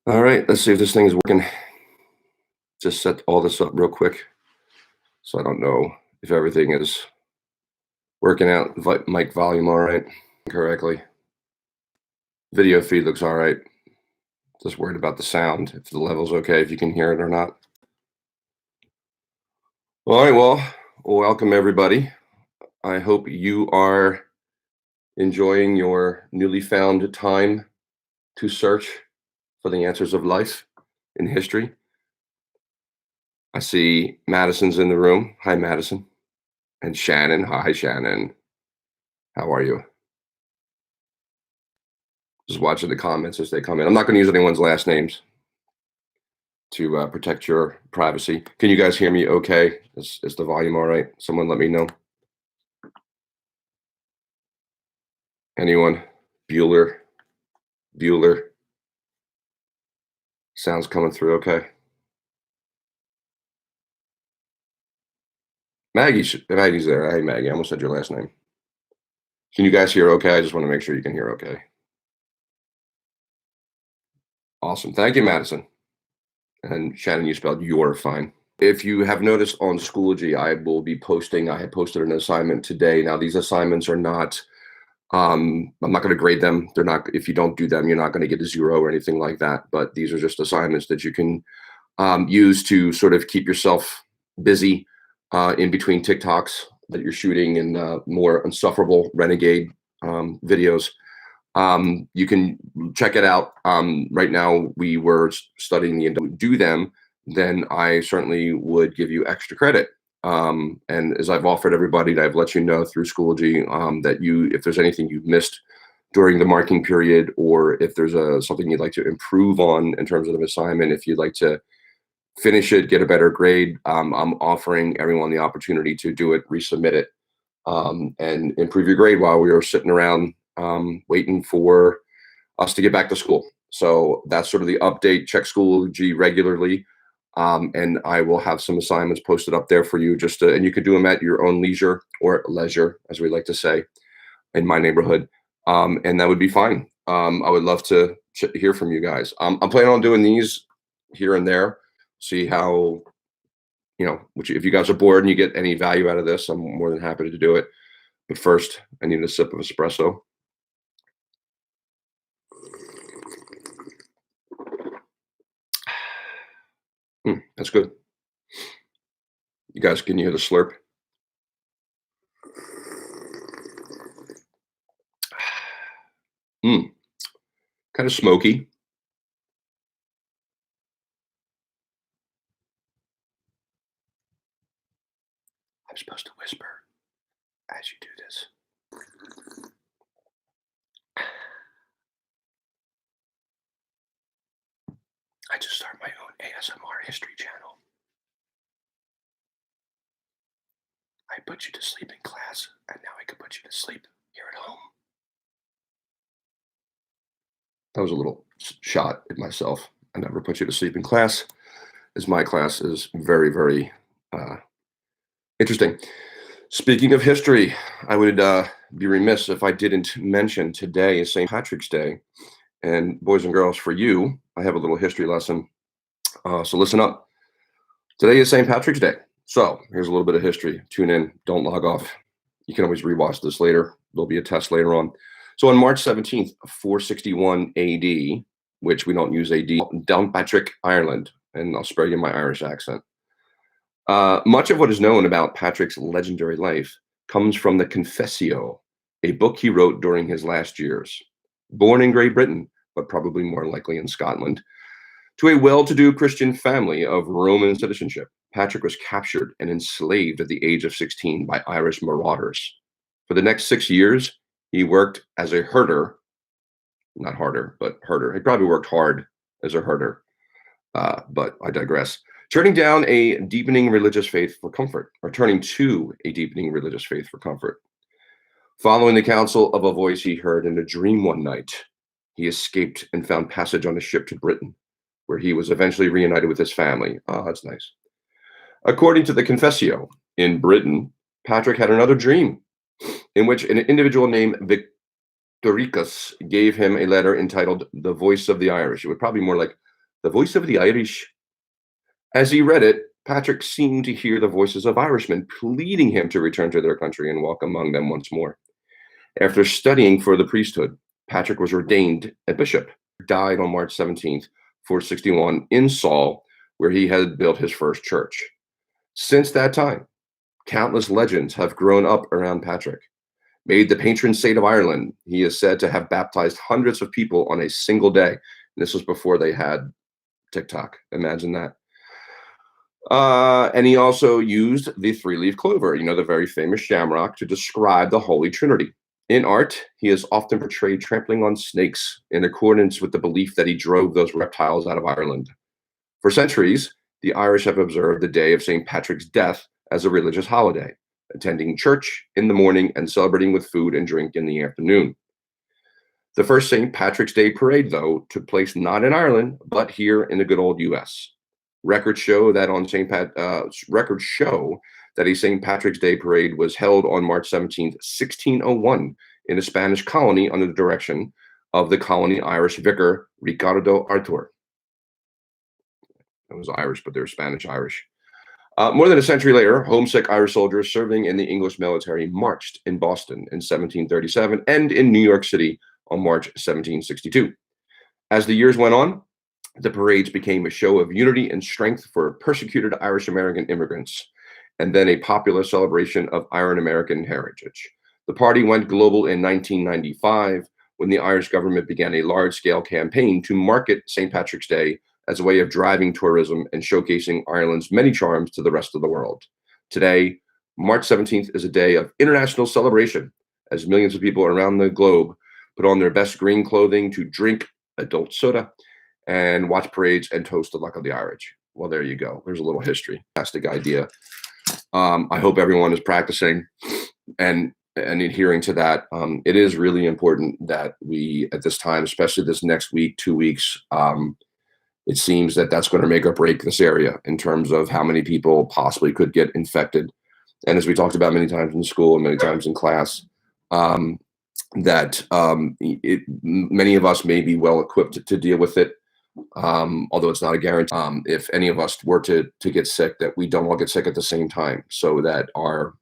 All right, let's see if this thing is working. Just set all this up real quick so I don't know if everything is working out. Mic volume all right correctly. Video feed looks all right. Just worried about the sound, if the level's okay, if you can hear it or not. All right, well, welcome everybody. I hope you are enjoying your newly found time to search for the answers of life in history. I see Madison's in the room. Hi, Madison. And Shannon. Hi, Shannon. How are you? Just watching the comments as they come in. I'm not going to use anyone's last names to protect your privacy. Can you guys hear me okay? Is the volume all right? Someone let me know. Anyone? Bueller? Bueller? Sounds coming through okay? Maggie's there. Hey, Maggie, I almost said your last name. Can you guys hear okay? I just want to make sure you can hear okay. Awesome. Thank you, Madison. And Shannon, you spelled your fine. If you have noticed on Schoology, I will be posting, I had posted an assignment today. Now, these assignments are not, I'm not going to grade them. They're not, if you don't do them, you're not going to get a 0 or anything like that. But these are just assignments that you can use to sort of keep yourself busy in between TikToks that you're shooting and more insufferable renegade videos. You can check it out. Right now, we were studying do them, then I certainly would give you extra credit. And as I've offered everybody, I've let you know through Schoology that if there's anything you've missed during the marking period, or if there's something you'd like to improve on in terms of the assignment, if you'd like to finish it, get a better grade, I'm offering everyone the opportunity to do it, resubmit it, and improve your grade while we are sitting around waiting for us to get back to school. So that's sort of the update. Check Schoology regularly. And I will have some assignments posted up there for you and you can do them at your own leisure or leisure, as we like to say in my neighborhood. And that would be fine. I would love to hear from you guys. I'm planning on doing these here and there, see how, if you guys are bored and you get any value out of this, I'm more than happy to do it. But first, I need a sip of espresso. That's good. You guys, can you hear the slurp? Kind of smoky. I'm supposed to whisper as you do this. I just started my own ASMR history channel. I put you to sleep in class, and now I can put you to sleep here at home. That was a little shot at myself. I never put you to sleep in class, as my class is very, very interesting. Speaking of history, I would be remiss if I didn't mention today is St. Patrick's Day. And boys and girls, for you, I have a little history lesson. So listen up. Today is St. Patrick's Day. So here's a little bit of history. Tune in. Don't log off. You can always rewatch this later. There'll be a test later on. So on March 17th, 461 AD, which we don't use AD, Downpatrick, Ireland, and I'll spare you my Irish accent. Much of what is known about Patrick's legendary life comes from the Confessio, a book he wrote during his last years. Born in Great Britain, but probably more likely in Scotland, to a well-to-do Christian family of Roman citizenship, Patrick was captured and enslaved at the age of 16 by Irish marauders. For the next 6 years, he worked as a herder, not harder, but herder. He probably worked hard as a herder, but I digress. Turning to a deepening religious faith for comfort. Following the counsel of a voice he heard in a dream one night, he escaped and found passage on a ship to Britain, where he was eventually reunited with his family. Oh, that's nice. According to the Confessio, in Britain, Patrick had another dream in which an individual named Victoricus gave him a letter entitled The Voice of the Irish. It would probably be more like The voice of the Irish. As he read it, Patrick seemed to hear the voices of Irishmen pleading him to return to their country and walk among them once more. After studying for the priesthood, Patrick was ordained a bishop. He died on March 17th, 461, in Saul, where he had built his first church. Since that time, countless legends have grown up around Patrick. Made the patron saint of Ireland, he is said to have baptized hundreds of people on a single day. And this was before they had TikTok. Imagine that. And he also used the three-leaf clover, the very famous shamrock, to describe the Holy Trinity. In art, he is often portrayed trampling on snakes in accordance with the belief that he drove those reptiles out of Ireland. For centuries, the Irish have observed the day of St. Patrick's death as a religious holiday, attending church in the morning and celebrating with food and drink in the afternoon. The first St. Patrick's Day parade, though, took place not in Ireland, but here in the good old U.S. Records show that a St. Patrick's Day parade was held on March 17th, 1601, in a Spanish colony under the direction of the colony Irish vicar Ricardo Artur. It was Irish, but they're Spanish Irish. More than a century later, homesick Irish soldiers serving in the English military marched in Boston in 1737 and in New York City on March 1762. As the years went on, the parades became a show of unity and strength for persecuted Irish American immigrants, and then a popular celebration of Iron American heritage. The party went global in 1995 when the Irish government began a large-scale campaign to market St. Patrick's Day as a way of driving tourism and showcasing Ireland's many charms to the rest of the world. Today, March 17th is a day of international celebration as millions of people around the globe put on their best green clothing to drink adult soda and watch parades and toast the luck of the Irish. Well, there you go. There's a little history. Fantastic idea. I hope everyone is practicing and adhering to that. It is really important that we, at this time, especially this next week, 2 weeks, it seems that that's going to make or break this area in terms of how many people possibly could get infected. And as we talked about many times in school and many times in class, many of us may be well equipped to deal with it. Although it's not a guarantee. If any of us were to get sick, that we don't all get sick at the same time, so that our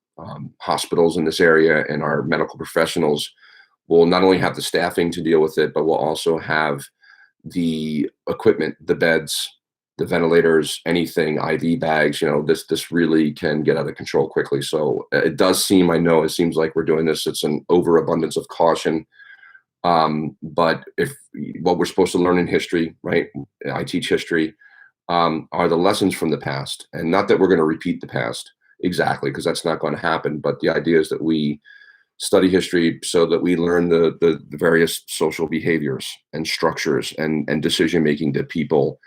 hospitals in this area and our medical professionals will not only have the staffing to deal with it, but will also have the equipment, the beds, the ventilators, anything, IV bags. This really can get out of control quickly. So it does seem, I know it seems like we're doing this. It's an overabundance of caution. But if what we're supposed to learn in history, right? I teach history, are the lessons from the past, and not that we're going to repeat the past exactly, because that's not going to happen. But the idea is that we study history so that we learn the various social behaviors and structures and decision making that people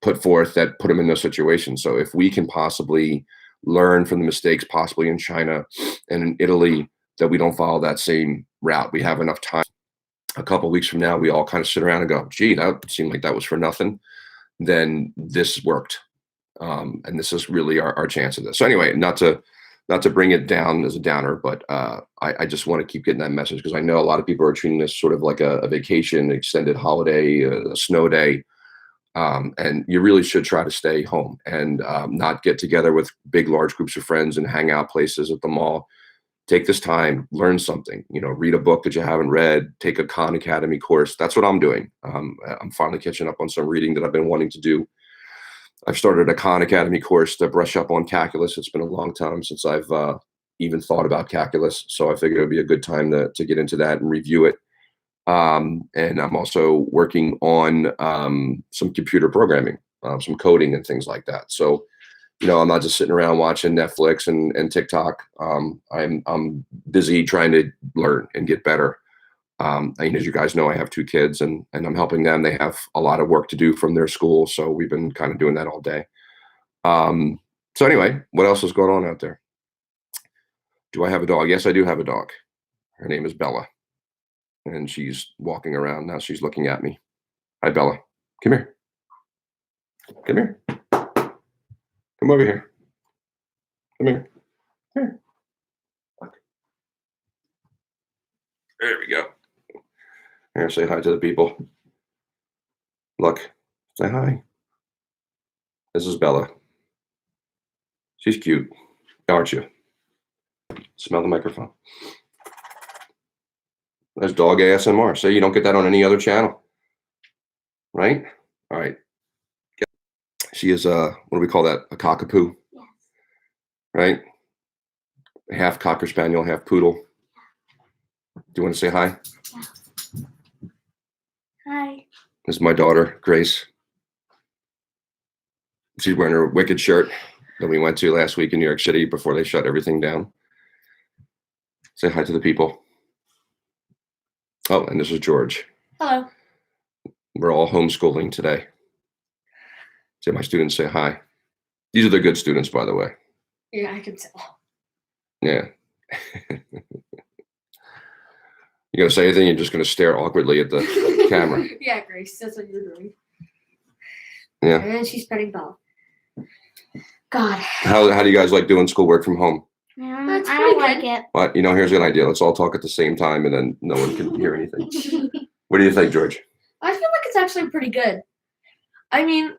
put forth that put them in those situations. So if we can possibly learn from the mistakes possibly in China and in Italy, that we don't follow that same route. We have enough time. A couple of weeks from now, we all kind of sit around and go, gee, that seemed like that was for nothing. Then this worked. And this is really our chance of this. So anyway, not to bring it down as a downer, but I just want to keep getting that message, because I know a lot of people are treating this sort of like a vacation, extended holiday, a snow day. And you really should try to stay home and not get together with big, large groups of friends and hang out places at the mall. Take this time, learn something, read a book that you haven't read, take a Khan Academy course. That's what I'm doing. I'm finally catching up on some reading that I've been wanting to do. I've started a Khan Academy course to brush up on calculus. It's been a long time since I've even thought about calculus. So I figured it would be a good time to get into that and review it. And I'm also working on some computer programming, some coding and things like that. So I'm not just sitting around watching Netflix and TikTok. I'm busy trying to learn and get better. As you guys know, I have 2 kids and I'm helping them. They have a lot of work to do from their school. So we've been kind of doing that all day. So anyway, what else is going on out there? Do I have a dog? Yes, I do have a dog. Her name is Bella. And she's walking around. Now she's looking at me. Hi, Bella. Come here. Come here. Come over here. Come here. Here. Look. There we go. Here, say hi to the people. Look, Say hi. This is Bella. She's cute, aren't you? Smell the microphone. There's dog ASMR. Say you don't get that on any other channel, right? All right. She is what do we call that? A cockapoo, right? Half cocker spaniel, half poodle. Do you want to say hi? Hi. This is my daughter, Grace. She's wearing her Wicked shirt that we went to last week in New York City before they shut everything down. Say hi to the people. Oh, and this is George. Hello. We're all homeschooling today. Say my students say hi. These are the good students, by the way. Yeah, I can tell. Yeah. You gonna say anything? You're just gonna stare awkwardly at the camera. Yeah, Grace, that's what you're doing. Yeah. And she's petting Bella. God. How do you guys like doing schoolwork from home? That's I don't pretty like good. it. But here's an idea. Let's all talk at the same time, and then no one can hear anything. What do you think, George? I feel like it's actually pretty good. I mean,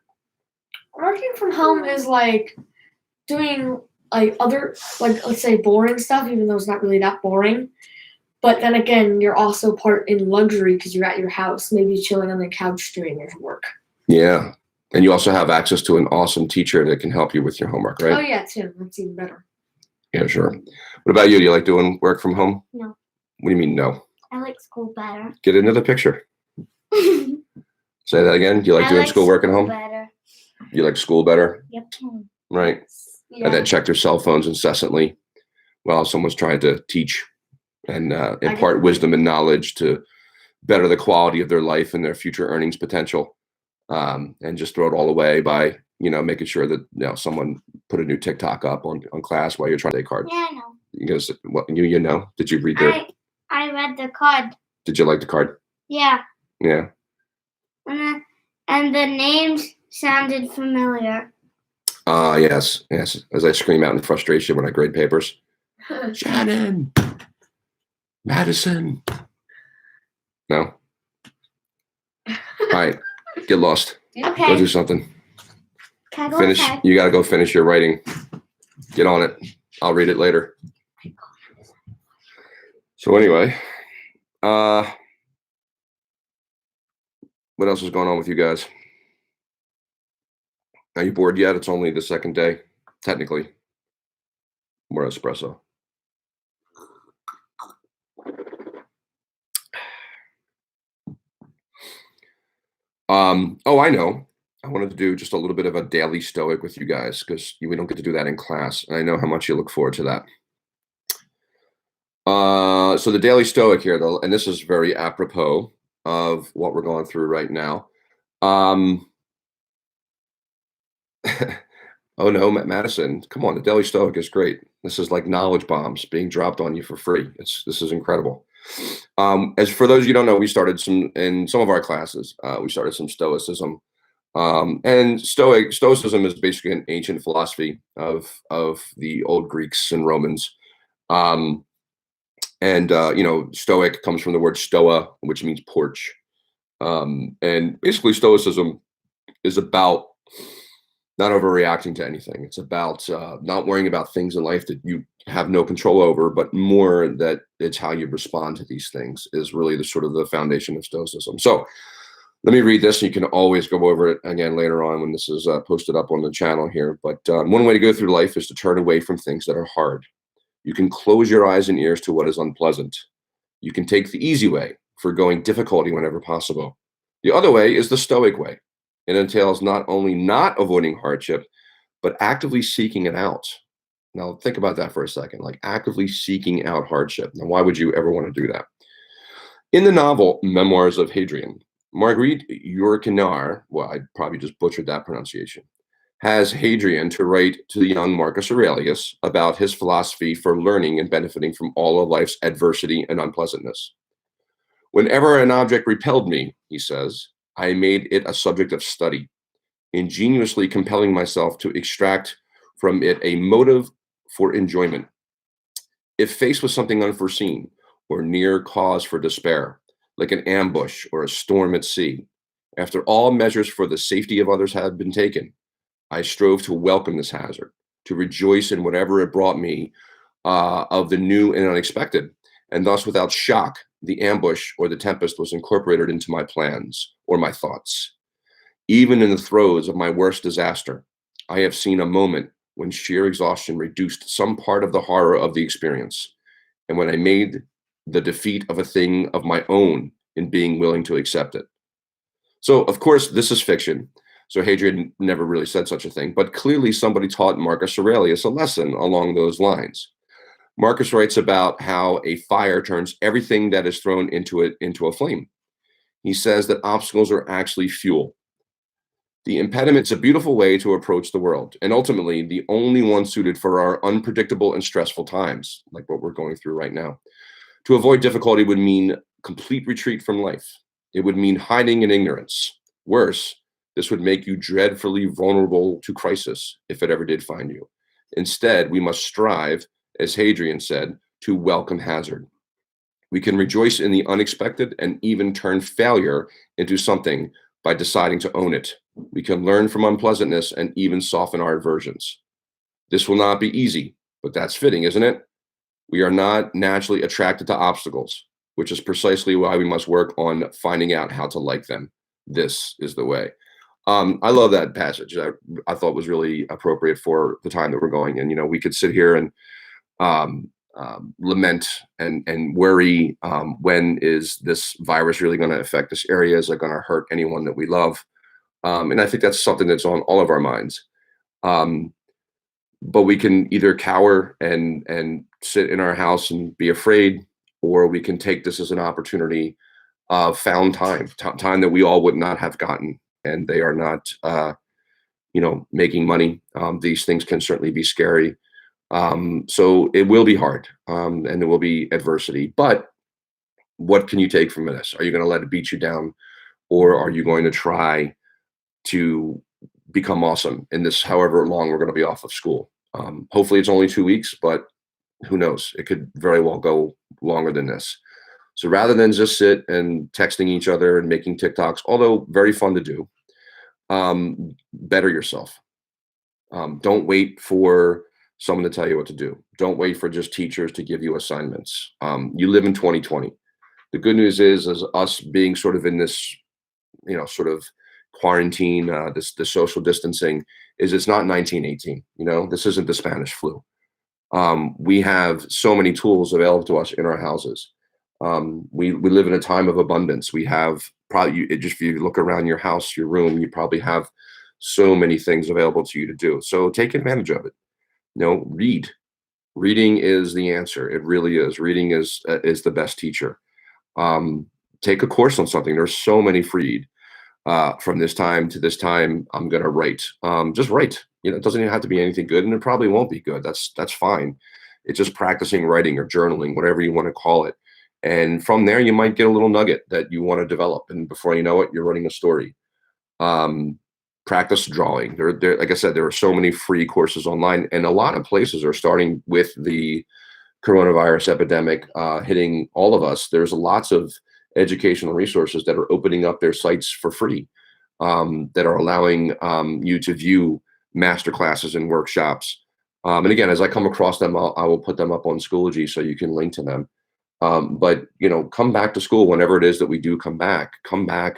working from home is like doing like other, like let's say boring stuff, even though it's not really that boring. But then again, you're also part in luxury because you're at your house, maybe chilling on the couch doing your work. Yeah. And you also have access to an awesome teacher that can help you with your homework, right? Oh yeah, Tim, that's even better. Yeah, sure. What about you? Do you like doing work from home? No. What do you mean, no? I like school better. Get into the picture. Say that again. Do you like I doing like schoolwork at home? Better. You like school better? Yep. Right. Yeah. And then check their cell phones incessantly while someone's trying to teach and impart wisdom and knowledge to better the quality of their life and their future earnings potential. And just throw it all away by, making sure that, someone put a new TikTok up on class while you're trying to take card. Yeah, I know. You guys, what, you know? Did you read their, I read the card. did you like the card? Yeah. Yeah. And the names sounded familiar. Yes. As I scream out in frustration when I grade papers. Shannon, Madison. No. All right, get lost. Okay. Go do something. Can I go Finish. outside? You gotta go finish your writing. Get on it. I'll read it later. So anyway, what else is going on with you guys? Are you bored yet? It's only the second day, technically. More espresso. Oh, I know. I wanted to do just a little bit of a daily stoic with you guys because we don't get to do that in class. And I know how much you look forward to that. So the daily stoic here, though, and this is very apropos of what we're going through right now. Oh no, Madison, come on, the daily stoic is great. This is like knowledge bombs being dropped on you for free. This is incredible. As for those you don't know, we started in some of our classes. We started some stoicism, and stoicism is basically an ancient philosophy of the old Greeks and Romans. Stoic comes from the word stoa, which means porch. And basically, stoicism is about not overreacting to anything. It's about not worrying about things in life that you have no control over, but more that it's how you respond to these things is really the sort of the foundation of stoicism. So let me read this. You can always go over it again later on when this is posted up on the channel here. But one way to go through life is to turn away from things that are hard. You can close your eyes and ears to what is unpleasant. You can take the easy way, forgoing difficulty whenever possible. The other way is the stoic way. It entails not only not avoiding hardship, but actively seeking it out. Now, think about that for a second, like actively seeking out hardship. Now, why would you ever want to do that? In the novel Memoirs of Hadrian, Marguerite Yourcenar, well, I probably just butchered that pronunciation, has Hadrian to write to the young Marcus Aurelius about his philosophy for learning and benefiting from all of life's adversity and unpleasantness. Whenever an object repelled me, he says, I made it a subject of study, ingeniously compelling myself to extract from it a motive for enjoyment. If faced with something unforeseen or near cause for despair, like an ambush or a storm at sea, After all measures for the safety of others had been taken, I strove to welcome this hazard, to rejoice in whatever it brought me of the new and unexpected, and thus without shock, the ambush or the tempest was incorporated into my plans or my thoughts. Even in the throes of my worst disaster, I have seen a moment when sheer exhaustion reduced some part of the horror of the experience, and when I made the defeat of a thing of my own in being willing to accept it. So, of course, this is fiction. So Hadrian never really said such a thing, but clearly somebody taught Marcus Aurelius a lesson along those lines. Marcus writes about how a fire turns everything that is thrown into it into a flame. He says that obstacles are actually fuel. The impediment's a beautiful way to approach the world, and ultimately the only one suited for our unpredictable and stressful times, like what we're going through right now. To avoid difficulty would mean complete retreat from life. It would mean hiding in ignorance. Worse, this would make you dreadfully vulnerable to crisis if it ever did find you. Instead, we must strive, as Hadrian said, to welcome hazard. We can rejoice in the unexpected and even turn failure into something by deciding to own it. We can learn from unpleasantness and even soften our aversions. This will not be easy, but that's fitting, isn't it? We are not naturally attracted to obstacles, which is precisely why we must work on finding out how to like them. This is the way. I love that passage. I thought was really appropriate for the time that we're going in. We could sit here and lament and worry, when is this virus really going to affect this area? Is it going to hurt anyone that we love? And I think that's something that's on all of our minds. But we can either cower and sit in our house and be afraid, or we can take this as an opportunity of found time that we all would not have gotten. And they are not, making money. These things can certainly be scary. So it will be hard, and there will be adversity. But what can you take from this? Are you going to let it beat you down, or are you going to try to become awesome in this, however long we're going to be off of school? Hopefully it's only 2 weeks, but who knows? It could very well go longer than this. So rather than just sit and texting each other and making TikToks, although very fun to do, better yourself. Don't wait for someone to tell you what to do. Don't wait for just teachers to give you assignments. You live in 2020. The good news is us being sort of in this, sort of quarantine, the social distancing, is it's not 1918. This isn't the Spanish flu. We have so many tools available to us in our houses. We live in a time of abundance. We have if you look around your house, your room, you probably have so many things available to you to do. So take advantage of it. Read. Reading is the answer. It really is. Reading is the best teacher. Take a course on something. There's so many free. From this time to this time, I'm gonna write. Just write. It doesn't even have to be anything good, and it probably won't be good. That's fine. It's just practicing writing or journaling, whatever you want to call it. And from there, you might get a little nugget that you want to develop, and before you know it, you're writing a story. Practice drawing. There, like I said, there are so many free courses online, and a lot of places are starting with the coronavirus epidemic hitting all of us. There's lots of educational resources that are opening up their sites for free, that are allowing you to view master classes and workshops. And again, as I come across them, I will put them up on Schoology so you can link to them. But come back to school whenever it is that we do come back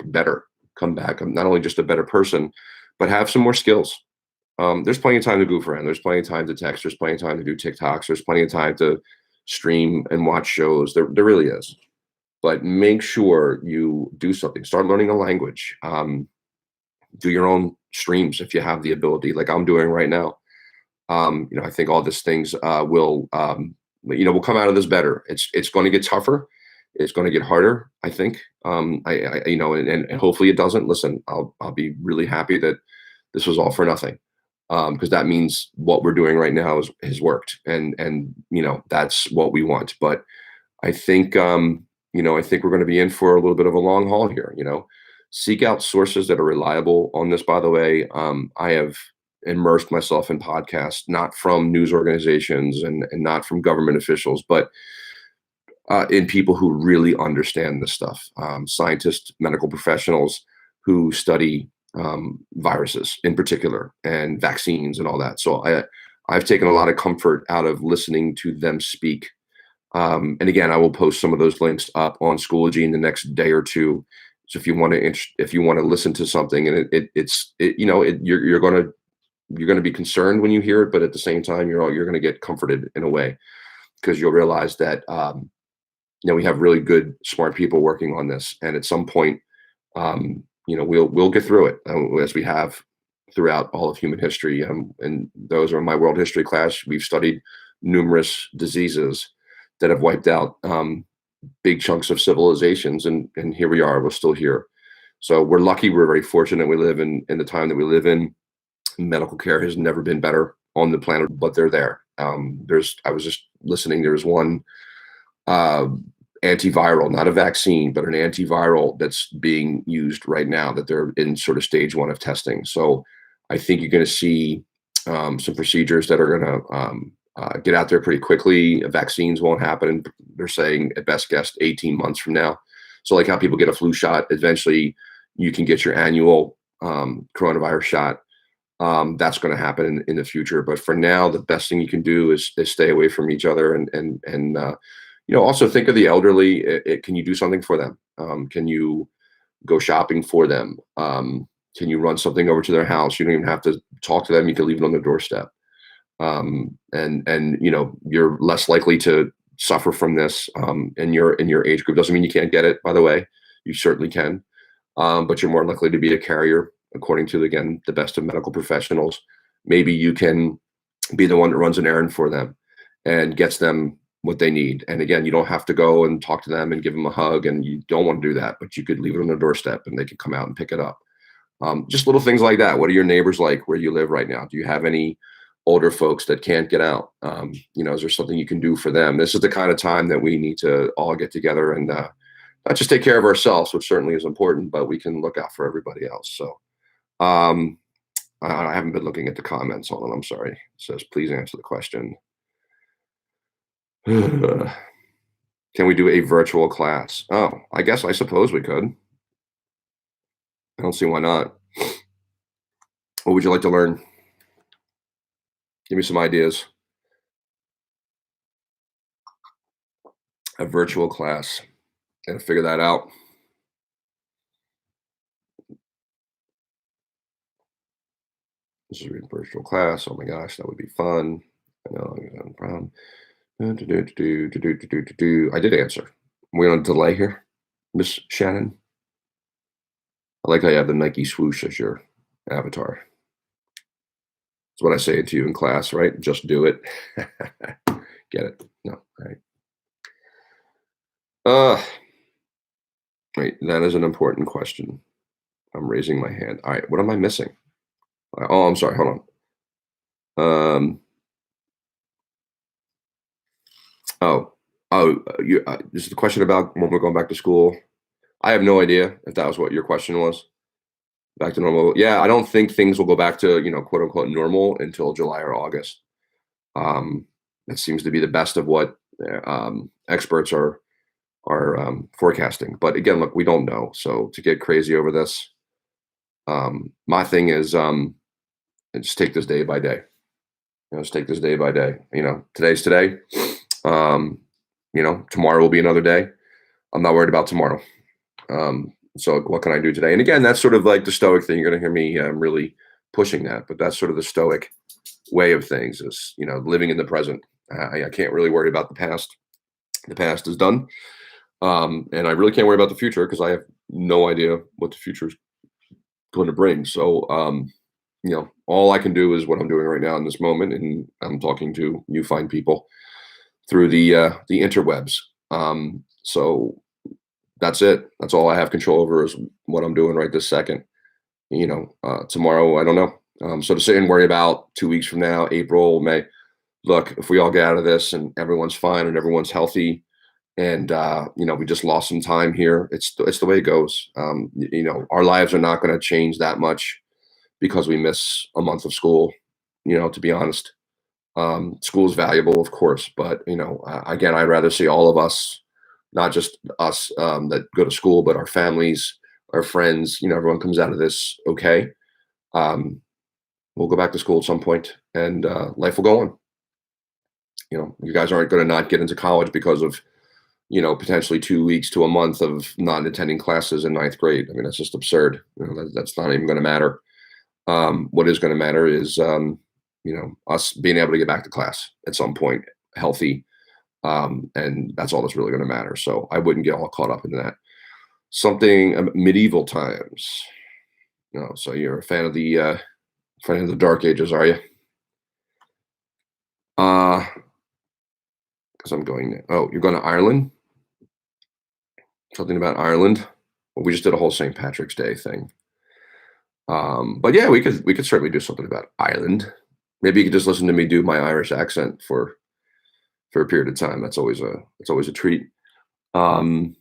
better. Come back not only just a better person, but have some more skills. There's plenty of time to goof around. There's plenty of time to text. There's plenty of time to do TikToks. There's plenty of time to stream and watch shows. There really is. But make sure you do something. Start learning a language. Do your own streams if you have the ability, like I'm doing right now. I think all these things will come out of this better. It's going to get tougher. It's going to get harder, I think. And hopefully it doesn't. Listen, I'll be really happy that this was all for nothing, because that means what we're doing right now has worked, and that's what we want. But I think I think we're going to be in for a little bit of a long haul here. Seek out sources that are reliable on this. By the way, I have immersed myself in podcasts, not from news organizations and not from government officials, but in people who really understand this stuff, scientists, medical professionals, who study viruses in particular and vaccines and all that. So I've taken a lot of comfort out of listening to them speak. And again, I will post some of those links up on Schoology in the next day or two. So if you want to listen to something, and you're gonna be concerned when you hear it, but at the same time, you're gonna get comforted in a way, because you'll realize that we have really good, smart people working on this, and at some point, we'll get through it, as we have throughout all of human history. And those are in my world history class. We've studied numerous diseases that have wiped out big chunks of civilizations, and here we are. We're still here. So we're lucky. We're very fortunate. We live in the time that we live in. Medical care has never been better on the planet, but they're there. I was just listening. There was one antiviral, not a vaccine, but an antiviral that's being used right now, that they're in sort of stage 1 of testing. So I think you're going to see some procedures that are going to get out there pretty quickly. Vaccines won't happen. They're saying at best guess 18 months from now. So like how people get a flu shot, eventually you can get your annual coronavirus shot. That's going to happen in the future. But for now, the best thing you can do is stay away from each other, and also think of the elderly. Can you do something for them? Can you go shopping for them? Can you run something over to their house? You don't even have to talk to them. You can leave it on their doorstep. You're less likely to suffer from this in your age group. Doesn't mean you can't get it, by the way. You certainly can. But you're more likely to be a carrier, according to, again, the best of medical professionals. Maybe you can be the one that runs an errand for them and gets them what they need. And again, you don't have to go and talk to them and give them a hug, and you don't want to do that, but you could leave it on their doorstep and they could come out and pick it up. Just little things like that. What are your neighbors like where you live right now? Do you have any older folks that can't get out? Is there something you can do for them? This is the kind of time that we need to all get together and not just take care of ourselves, which certainly is important, but we can look out for everybody else. So I haven't been looking at the comments. Hold on, I'm sorry. It says, please answer the question. Can we do a virtual class? Oh, I suppose we could. I don't see why not. What would you like to learn? Give me some ideas. A virtual class. Gotta figure that out. This is a virtual class. Oh my gosh, that would be fun. I know, no problem. I did answer. We're on a delay here, Miss Shannon. I like how you have the Nike swoosh as your avatar. That's what I say to you in class, right? Just do it. Get it? No, all right. Wait, that is an important question. I'm raising my hand. All right, what am I missing? Oh, I'm sorry. Hold on. This is the question about when we're going back to school. I have no idea if that was what your question was. Back to normal. Yeah, I don't think things will go back to, quote unquote normal until July or August. That seems to be the best of what experts are forecasting. But again, look, we don't know. So to get crazy over this, my thing is just take this day by day. Just take this day by day. Today's today. Tomorrow will be another day. I'm not worried about tomorrow. So what can I do today? And again, that's sort of like the Stoic thing. You're going to hear me really pushing that, but that's sort of the Stoic way of things, is, living in the present. I can't really worry about the past. The past is done. And I really can't worry about the future because I have no idea what the future is going to bring. So, all I can do is what I'm doing right now in this moment. And I'm talking to you fine people through the interwebs. So that's it. That's all I have control over, is what I'm doing right this second. Tomorrow, I don't know. So to sit and worry about 2 weeks from now, April, May, look, if we all get out of this and everyone's fine and everyone's healthy, and we just lost some time here, it's the way it goes. Our lives are not going to change that much because we miss a month of school. To be honest, school is valuable, of course, but again, I'd rather see all of us, not just us that go to school, but our families, our friends, everyone comes out of this okay. We'll go back to school at some point, and life will go on. You guys aren't going to not get into college because of potentially 2 weeks to a month of not attending classes in ninth grade. I mean, that's just absurd. That's not even going to matter. What is going to matter is, us being able to get back to class at some point, healthy, and that's all that's really going to matter. So I wouldn't get all caught up in that. Something medieval times. So you're a fan of the Dark Ages, are you? Because I'm going. Oh, you're going to Ireland. Something about Ireland. Well, we just did a whole St. Patrick's Day thing. But yeah, we could certainly do something about Ireland. Maybe you could just listen to me do my Irish accent for a period of time. It's always a treat. Something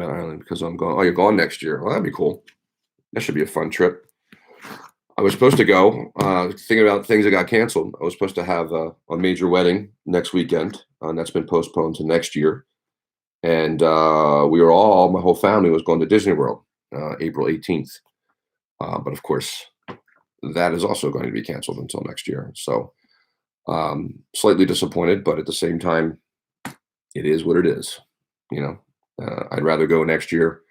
about Ireland because I'm going. Oh, you're going next year. Well, that'd be cool. That should be a fun trip. I was supposed to go. Thinking about things that got canceled. I was supposed to have a major wedding next weekend, and that's been postponed to next year. And my whole family was going to Disney World, April 18th. But of course, that is also going to be canceled until next year. So slightly disappointed, but at the same time, it is what it is. I'd rather go next year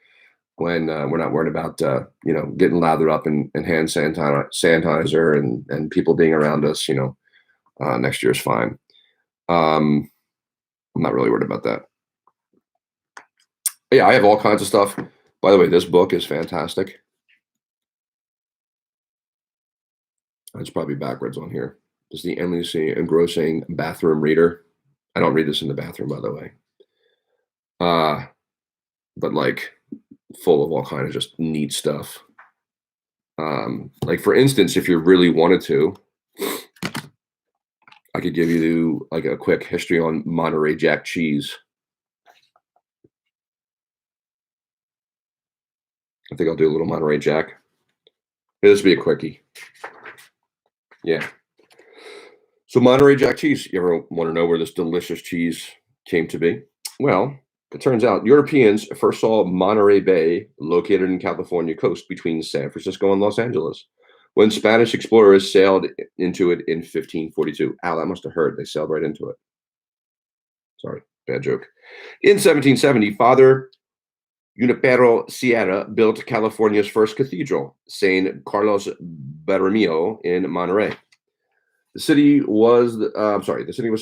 when we're not worried about getting lathered up in hand sanitizer and people being around us. Next year is fine. I'm not really worried about that. Yeah, I have all kinds of stuff. By the way, this book is fantastic. It's probably backwards on here. It's the endlessly engrossing bathroom reader. I don't read this in the bathroom, by the way. But like full of all kind of just neat stuff. Like for instance, if you really wanted to, I could give you like a quick history on Monterey Jack cheese. I think I'll do a little Monterey Jack. Here, this will be a quickie. Yeah. So Monterey Jack cheese. You ever want to know where this delicious cheese came to be? Well, it turns out Europeans first saw Monterey Bay, located in California coast between San Francisco and Los Angeles, when Spanish explorers sailed into it in 1542. Ow, that must have hurt. They sailed right into it. Sorry, bad joke. In 1770, Father Junipero Sierra built California's first cathedral, San Carlos Borromeo in Monterey. The city was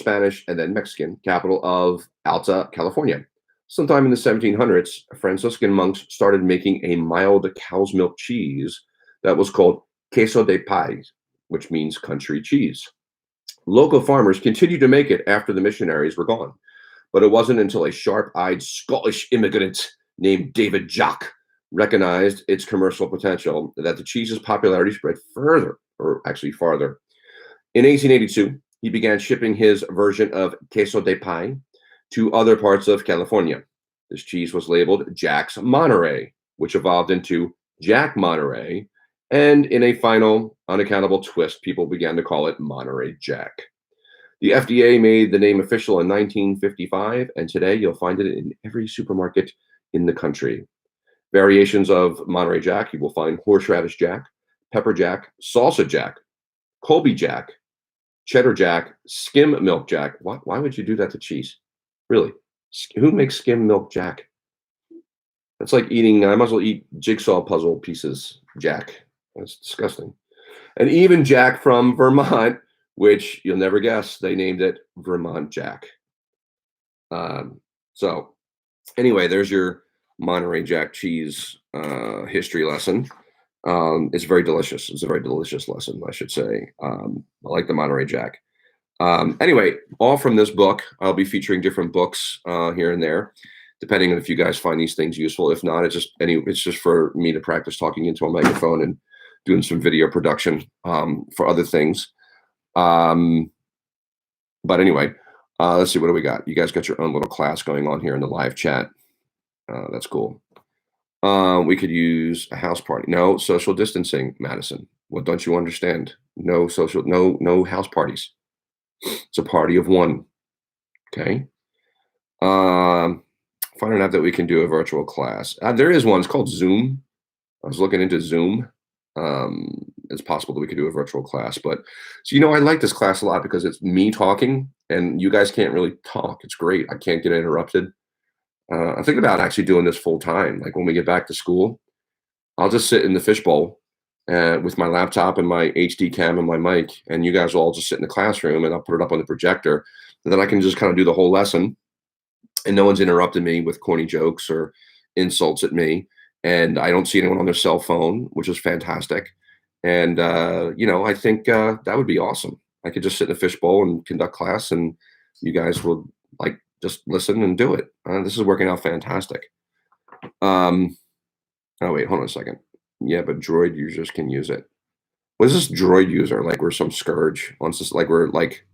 Spanish and then Mexican, capital of Alta California. Sometime in the 1700s, Franciscan monks started making a mild cow's milk cheese that was called queso de pay, which means country cheese. Local farmers continued to make it after the missionaries were gone, but it wasn't until a sharp-eyed Scottish immigrant named David Jock recognized its commercial potential that the cheese's popularity spread farther. In 1882, he began shipping his version of queso de pay to other parts of California. This cheese was labeled Jack's Monterey, which evolved into Jack Monterey, and in a final, unaccountable twist, people began to call it Monterey Jack. The FDA made the name official in 1955, and today you'll find it in every supermarket in the country. Variations of Monterey Jack, you will find horseradish Jack, pepper Jack, salsa Jack, Colby Jack, cheddar Jack, skim milk Jack. Why would you do that to cheese? Really? Who makes skim milk Jack? That's like eating, I might as well eat jigsaw puzzle pieces Jack. That's disgusting. And even Jack from Vermont, which you'll never guess, they named it Vermont Jack. So anyway, there's your Monterey Jack cheese history lesson. It's very delicious. It's a very delicious lesson, I should say. I like the Monterey Jack. Anyway, all from this book. I'll be featuring different books here and there, depending on if you guys find these things useful. If not, it's just for me to practice talking into a microphone and doing some video production for other things. But anyway, let's see, what do we got? You guys got your own little class going on here in the live chat. That's cool. We could use a house party. No social distancing, Madison. What don't you understand? No house parties. It's a party of one. Okay. Find an app that we can do a virtual class. There is one. It's called Zoom. I was looking into Zoom. It's possible that we could do a virtual class, but so I like this class a lot because it's me talking, and you guys can't really talk. It's great. I can't get interrupted. I'm thinking about actually doing this full time. Like when we get back to school, I'll just sit in the fishbowl with my laptop and my HD cam and my mic, and you guys will all just sit in the classroom, and I'll put it up on the projector, and then I can just kind of do the whole lesson, and no one's interrupting me with corny jokes or insults at me, and I don't see anyone on their cell phone, which is fantastic. And I think that would be awesome. I could just sit in a fishbowl and conduct class, and you guys will like just listen and do it. This is working out fantastic. Oh wait, hold on a second. Yeah, but Droid users can use it. What is this Droid user? Like we're some scourge. Wants us like we're like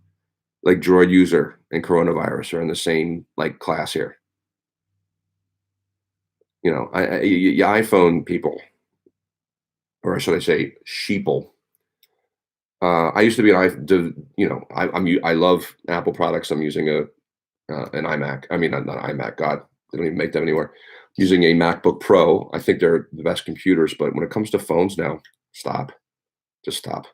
Droid user and coronavirus are in the same like class here. iPhone people, or should I say sheeple. I used to be I love Apple products. I'm using an iMac. I mean, not iMac. God, they don't even make them anymore. Using a MacBook Pro. I think they're the best computers, but when it comes to phones now, stop. Just stop.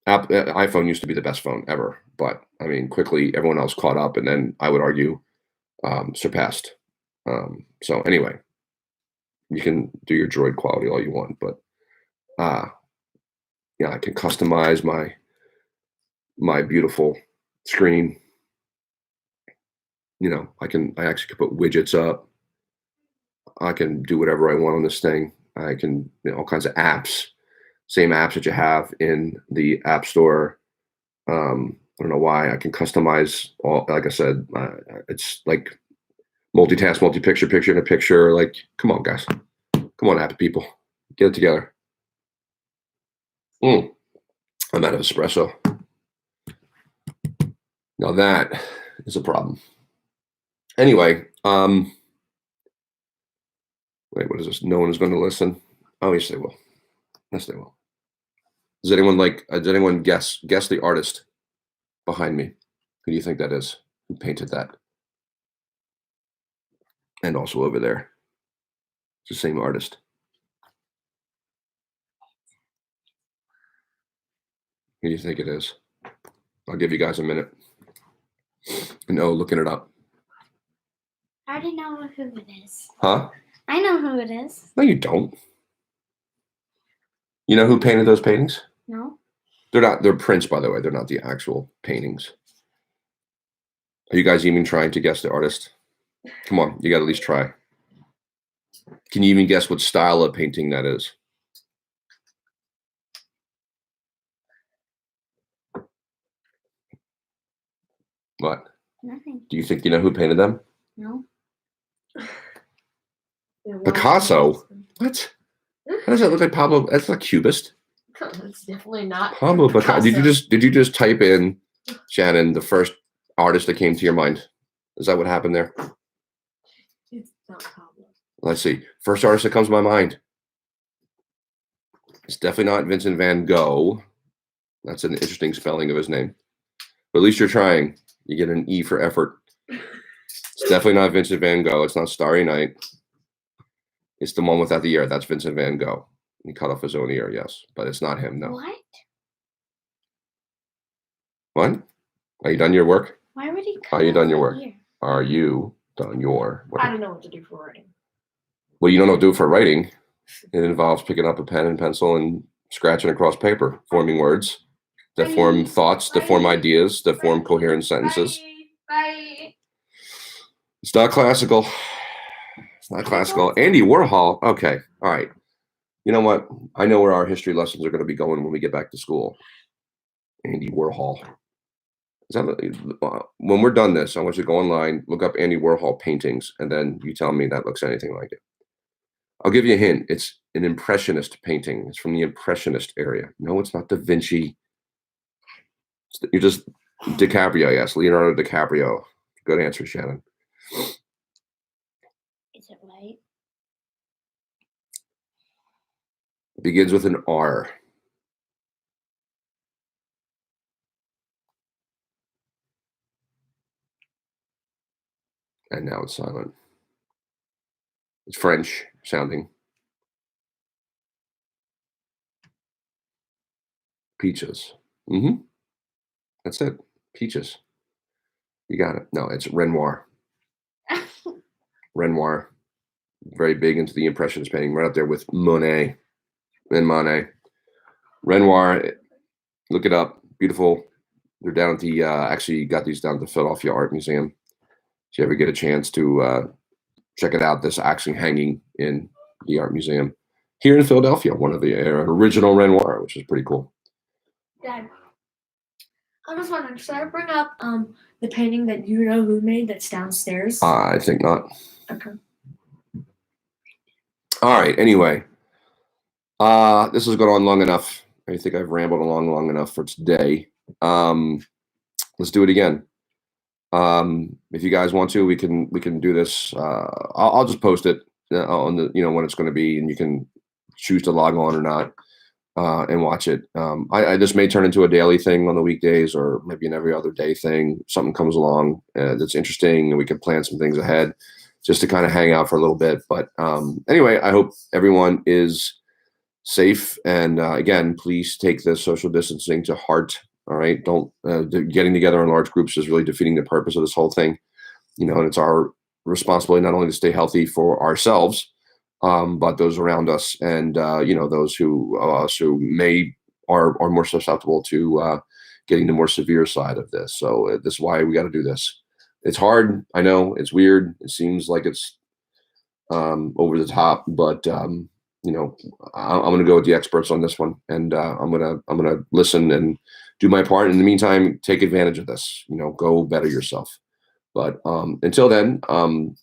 iPhone used to be the best phone ever, but I mean, quickly everyone else caught up, and then I would argue surpassed. So anyway, you can do your Droid quality all you want, but I can customize my beautiful screen. I actually could put widgets up. I can do whatever I want on this thing. I can, all kinds of apps, same apps that you have in the App Store. I don't know why. I can customize all, like I said, it's like multitask, multi-picture, picture in a picture. Like, come on, guys. Come on, happy people. Get it together. I'm out of espresso. Now that is a problem. Anyway, wait, what is this? No one is going to listen. Oh, yes, they will. Yes, they will. Does anyone guess the artist behind me? Who do you think that is? Who painted that? And also over there. It's the same artist. Who do you think it is? I'll give you guys a minute. No, looking it up. I already know who it is. Huh? I know who it is. No, you don't. You know who painted those paintings? No. They're prints, by the way. They're not the actual paintings. Are you guys even trying to guess the artist? Come on, you got to at least try. Can you even guess what style of painting that is? What? Nothing. Do you think you know who painted them? No. Picasso? What? How does that look like Pablo? That's not Cubist. It's definitely not Pablo Picasso. Did you just type in, Shannon, the first artist that came to your mind? Is that what happened there? It's not Pablo. Let's see. First artist that comes to my mind. It's definitely not Vincent van Gogh. That's an interesting spelling of his name. But at least you're trying. You get an E for effort. It's definitely not Vincent van Gogh. It's not Starry Night. It's the one without the ear. That's Vincent van Gogh. He cut off his own ear, yes. But it's not him, no. What? What? Are you done your work? Why would he cut Are you off done your the work? ear? Are you done your work? I don't know what to do for writing. Well, you don't know what to do for writing. It involves picking up a pen and pencil and scratching across paper, forming words that form thoughts, that form ideas, that form coherent sentences. Bye. It's not classical. It's not classical. Andy Warhol. Okay. All right. You know what? I know where our history lessons are going to be going when we get back to school. Andy Warhol. When we're done this, I want you to go online, look up Andy Warhol paintings, and then you tell me that looks anything like it. I'll give you a hint. It's an Impressionist painting. It's from the Impressionist area. No, it's not Da Vinci. You're just DiCaprio, yes. Leonardo DiCaprio. Good answer, Shannon. Is it right? It begins with an R. And now it's silent. It's French sounding. Peaches. That's it. Peaches. You got it. No, it's Renoir. Renoir. Very big into the Impressionist painting, right up there with Monet and Monet. Renoir, look it up. Beautiful. They're down at the, actually got these down at the Philadelphia Art Museum. If you ever get a chance to check it out, this actually hanging in the Art Museum here in Philadelphia, one of the original Renoir, which is pretty cool. Dad, I was wondering, should I bring up the painting that you know who made that's downstairs? I think not. Okay. All right. Anyway, this has gone on long enough. I think I've rambled along long enough for today. Let's do it again. If you guys want to, we can do this. I'll just post it on the when it's going to be, and you can choose to log on or not and watch it. This may turn into a daily thing on the weekdays, or maybe an every other day thing. Something comes along that's interesting, and we can plan some things ahead just to kind of hang out for a little bit. But anyway, I hope everyone is safe, and again, please take the social distancing to heart. All right, don't getting together in large groups is really defeating the purpose of this whole thing. And it's our responsibility not only to stay healthy for ourselves, but those around us, and those who are more susceptible to getting the more severe side of this. So this is why we got to do this. It's hard. I know it's weird. It seems like it's over the top, but I'm going to go with the experts on this one, and I'm going to listen and do my part. In the meantime, take advantage of this. Go better yourself. But until then,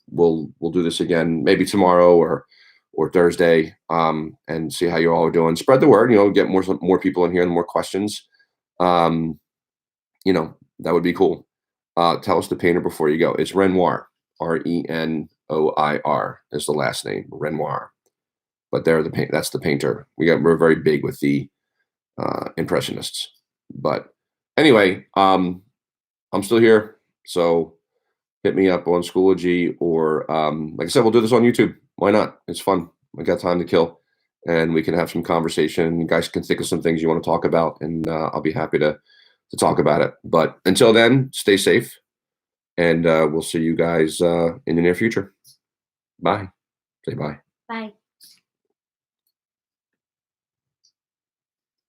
we'll do this again, maybe tomorrow or Thursday, and see how you all are doing. Spread the word. Get more people in here and more questions. That would be cool. Tell us the painter before you go. It's Renoir. Renoir is the last name. Renoir. But that's the painter. We're very big with the Impressionists. But anyway, I'm still here. So hit me up on Schoology, or like I said, we'll do this on YouTube. Why not? It's fun. I got time to kill, and we can have some conversation. You guys can think of some things you want to talk about, and I'll be happy to talk about it. But until then, stay safe, and we'll see you guys in the near future. Bye. Say bye. Bye.